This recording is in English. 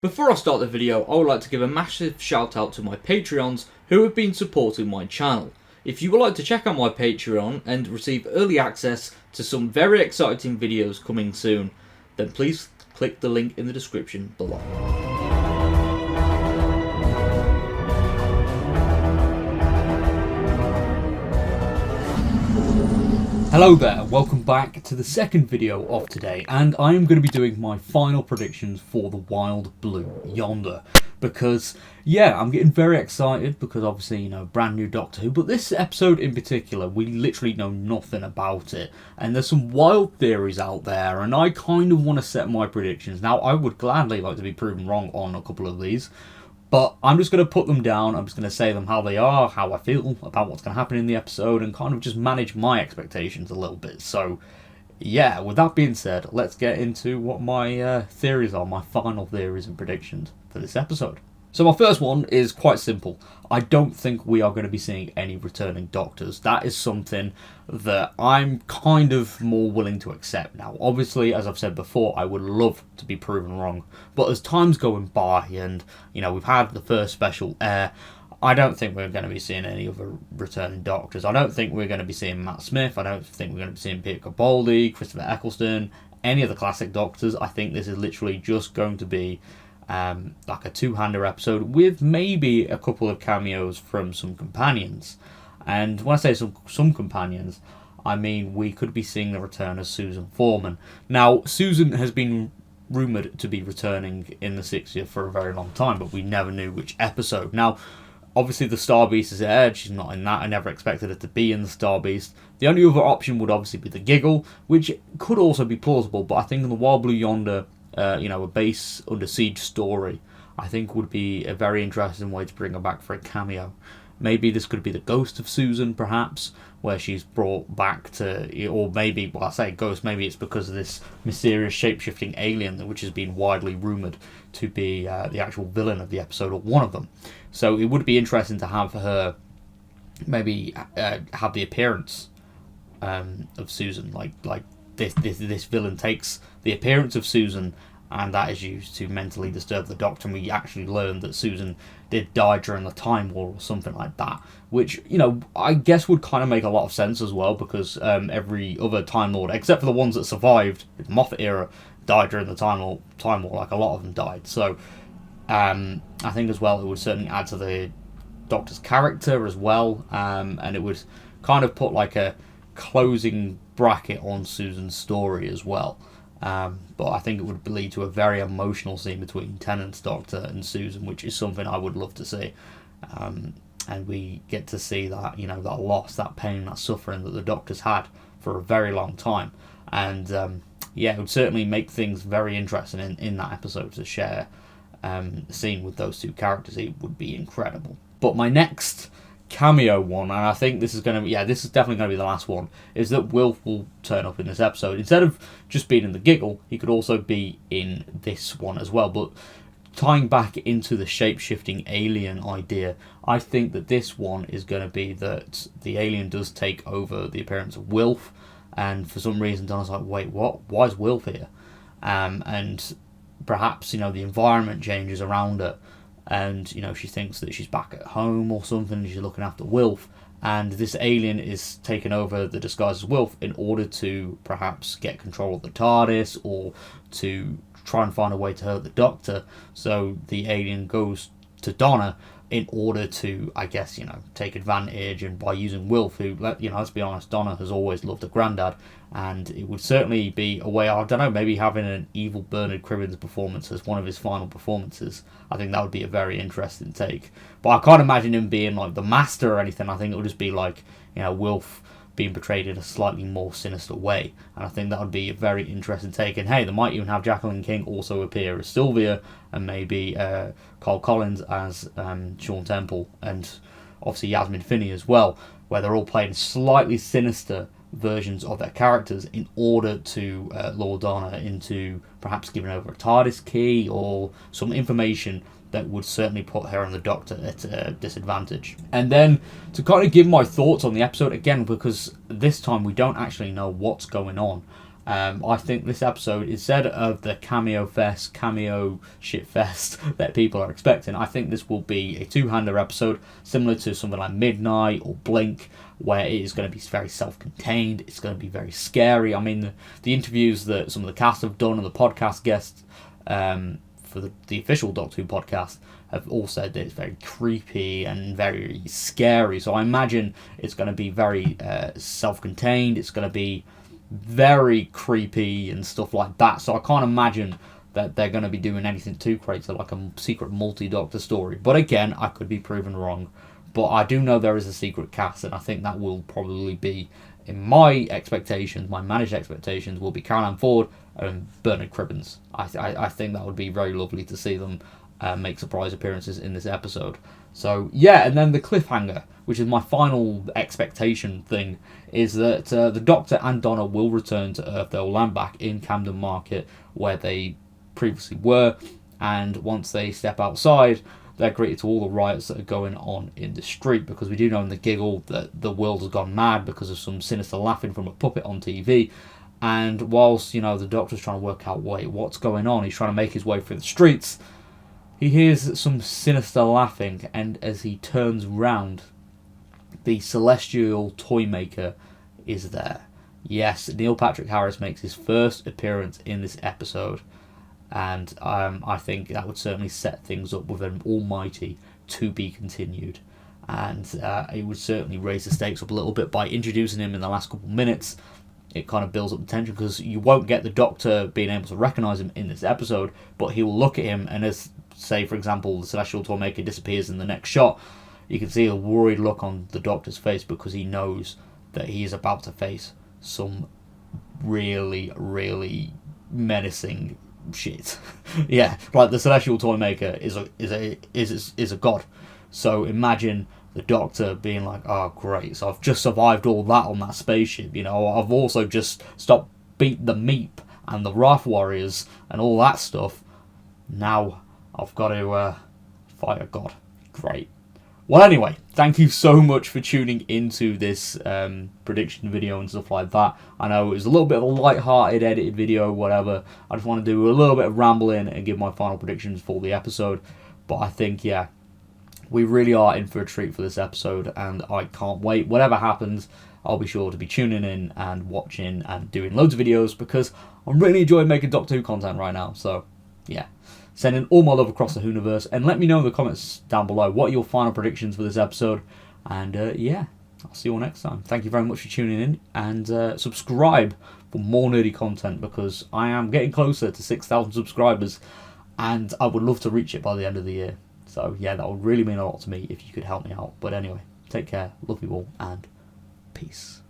Before I start the video, I would like to give a massive shout out to my Patreons who have been supporting my channel. If you would like to check out my Patreon and receive early access to some very exciting videos coming soon, then please click the link in the description below. Hello there, welcome back to the second video of today, and I am going to be doing my final predictions for the Wild Blue Yonder. Because, yeah, I'm getting very excited because obviously, you know, brand new Doctor Who, but this episode in particular, we literally know nothing about it. And there's some wild theories out there, and I kind of want to set my predictions. Now, I would gladly like to be proven wrong on a couple of these, but I'm just going to put them down. I'm just going to say them how they are, how I feel about what's going to happen in the episode, and kind of just manage my expectations a little bit. So, yeah, with that being said, let's get into what my theories are, my final theories and predictions for this episode. So my first one is quite simple. I don't think we are going to be seeing any returning Doctors. That is something that I'm kind of more willing to accept now. Obviously, as I've said before, I would love to be proven wrong. But as time's going by and, you know, we've had the first special air, I don't think we're going to be seeing any other returning Doctors. I don't think we're going to be seeing Matt Smith. I don't think we're going to be seeing Peter Capaldi, Christopher Eccleston, any of the classic Doctors. I think this is literally just going to be like a two-hander episode with maybe a couple of cameos from some companions. And when I say some companions, I mean we could be seeing the return of Susan Foreman. Now, Susan has been rumoured to be returning in the 60th for a very long time, but we never knew which episode. Now, obviously the Star Beast is aired, she's not in that. I never expected her to be in the Star Beast. The only other option would obviously be the Giggle, which could also be plausible, but I think in the Wild Blue Yonder, a base under siege story, I think would be a very interesting way to bring her back for a cameo. Maybe this could be the ghost of Susan, perhaps, where she's brought back to, or maybe, well, I say ghost, maybe it's because of this mysterious shape-shifting alien, which has been widely rumoured to be the actual villain of the episode, or one of them. So it would be interesting to have her maybe have the appearance of Susan, like this villain takes the appearance of Susan, and that is used to mentally disturb the Doctor, and we actually learned that Susan did die during the Time War or something like that, which, you know, I guess would kind of make a lot of sense as well, because every other Time Lord, except for the ones that survived in the Moffat era, died during the Time War, like a lot of them died. So I think as well it would certainly add to the Doctor's character as well, and it would kind of put like a closing bracket on Susan's story as well. But I think it would lead to a very emotional scene between Tennant's Doctor and Susan, which is something I would love to see. And we get to see that, you know, that loss, that pain, that suffering that the Doctor's had for a very long time. And it would certainly make things very interesting in that episode to share a scene with those two characters. It would be incredible. But my next cameo one, and I think this is definitely going to be the last one, is that Wilf will turn up in this episode. Instead of just being in the Giggle, he could also be in this one as well. But tying back into the shape-shifting alien idea, I think that this one is going to be that the alien does take over the appearance of Wilf, and for some reason Donna's like, wait, what? Why is Wilf here? And perhaps, you know, the environment changes around her, and, you know, she thinks that she's back at home or something, and she's looking after Wilf, and this alien is taking over the disguise as Wilf in order to perhaps get control of the TARDIS, or to try and find a way to hurt the Doctor. So the alien goes to Donna in order to, I guess, you know, take advantage, and by using Wilf, who, you know, let's be honest, Donna has always loved her granddad, and it would certainly be a way, I don't know, maybe having an evil Bernard Cribbins performance as one of his final performances. I think that would be a very interesting take. But I can't imagine him being like the Master or anything. I think it would just be like, you know, Wilf being portrayed in a slightly more sinister way, and I think that would be a very interesting take. And hey, they might even have Jacqueline King also appear as Sylvia, and maybe Carl Collins as Sean Temple, and obviously Yasmin Finney as well, where they're all playing slightly sinister versions of their characters in order to lure Donna into perhaps giving over a TARDIS key or some information that would certainly put her and the Doctor at a disadvantage. And then to kind of give my thoughts on the episode again, because this time we don't actually know what's going on. I think this episode, instead of the cameo shit fest that people are expecting, I think this will be a two-hander episode, similar to something like Midnight or Blink, where it is going to be very self-contained. It's going to be very scary. I mean, the interviews that some of the cast have done and the podcast guests for the official Doctor Who podcast have all said that it's very creepy and very scary. So I imagine it's going to be very self-contained. It's going to be very creepy and stuff like that. So I can't imagine that they're going to be doing anything too crazy, like a secret multi-Doctor story. But again, I could be proven wrong. But I do know there is a secret cast, and I think that will probably be, in my expectations, my managed expectations, will be Caroline Ford and Bernard Cribbins. I think that would be very lovely to see them make surprise appearances in this episode. So yeah, and then the cliffhanger, which is my final expectation thing, is that the Doctor and Donna will return to Earth. They'll land back in Camden Market where they previously were, and once they step outside, they're greeted to all the riots that are going on in the street, because we do know in the giggle that the world has gone mad because of some sinister laughing from a puppet on TV. And whilst, the Doctor's trying to work out, what's going on, he's trying to make his way through the streets, he hears some sinister laughing, and as he turns round, the celestial toy maker is there. Yes, Neil Patrick Harris makes his first appearance in this episode, and I think that would certainly set things up with an almighty to be continued. And it would certainly raise the stakes up a little bit by introducing him in the last couple of minutes. It kind of builds up the tension, because you won't get the Doctor being able to recognise him in this episode, but he will look at him, and as, say, for example, the Celestial Toymaker disappears in the next shot, you can see a worried look on the Doctor's face, because he knows that he is about to face some really, really menacing shit. Yeah, like the Celestial Toymaker is a god. So imagine the Doctor being like, oh great, so I've just survived all that on that spaceship, I've also just beat the Meep and the Wrath Warriors and all that stuff. Now I've got to fight a god. Great. Well, anyway, thank you so much for tuning into this prediction video and stuff like that. I know it was a little bit of a light-hearted, edited video, whatever. I just want to do a little bit of rambling and give my final predictions for the episode. But I think, yeah, we really are in for a treat for this episode, and I can't wait. Whatever happens, I'll be sure to be tuning in and watching and doing loads of videos, because I'm really enjoying making Doctor Who content right now. So, yeah. Sending all my love across the Whoniverse, and let me know in the comments down below what are your final predictions for this episode. And yeah, I'll see you all next time. Thank you very much for tuning in, and subscribe for more nerdy content, because I am getting closer to 6,000 subscribers, and I would love to reach it by the end of the year. So yeah, that would really mean a lot to me if you could help me out. But anyway, take care, love you all, and peace.